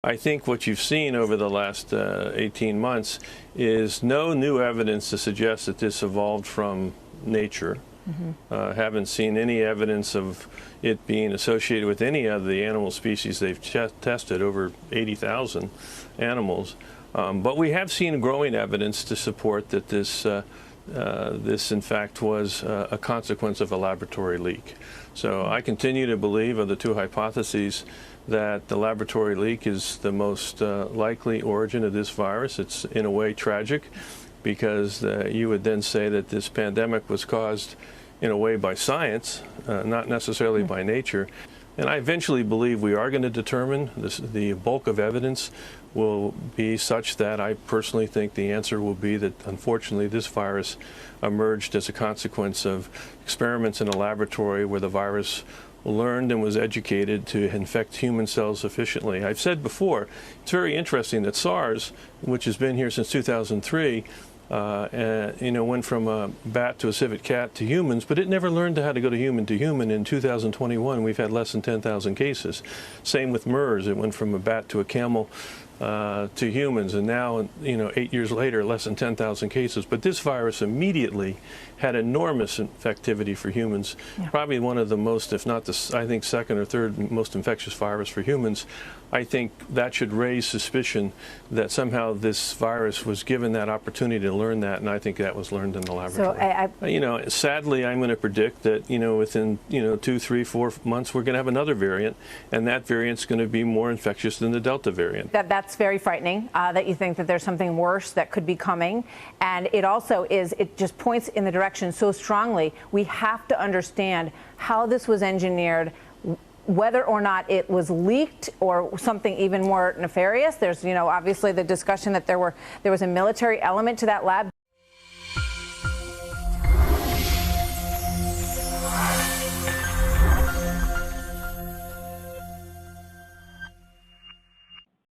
I think what you've seen over the last 18 months is no new evidence to suggest that this evolved from nature. Haven't seen any evidence of it being associated with any of the animal species they've tested, over 80,000 animals. But we have seen growing evidence to support that this in fact was a consequence of a laboratory leak. So I continue to believe of the two hypotheses that the laboratory leak is the most likely origin of this virus. It's in a way tragic, because you would then say that this pandemic was caused in a way by science, not necessarily by nature. And I eventually believe we are going to determine this, the bulk of evidence will be such that I personally think the answer will be that, unfortunately, this virus emerged as a consequence of experiments in a laboratory where the virus learned and was educated to infect human cells efficiently. I've said before, it's very interesting that SARS, which has been here since 2003, went from a bat to a civet cat to humans, but it never learned how to go to human. In 2021, we've had less than 10,000 cases. Same with MERS. It went from a bat to a camel to humans, and now, 8 years later, less than 10,000 cases. But this virus immediately had enormous infectivity for humans. Yeah. Probably one of the most, if not the, I think, second or third most infectious virus for humans. I think that should raise suspicion that somehow this virus was given that opportunity to learn that, and I think that was learned in the laboratory. So sadly, I'm going to predict that, within, 2, 3, 4 months, we're going to have another variant, and that variant's going to be more infectious than the Delta variant. That's very frightening, that you think that there's something worse that could be coming. And it also is, it just points in the direction so strongly. We have to understand how this was engineered, whether or not it was leaked or something even more nefarious. There's, obviously the discussion that there was a military element to that lab.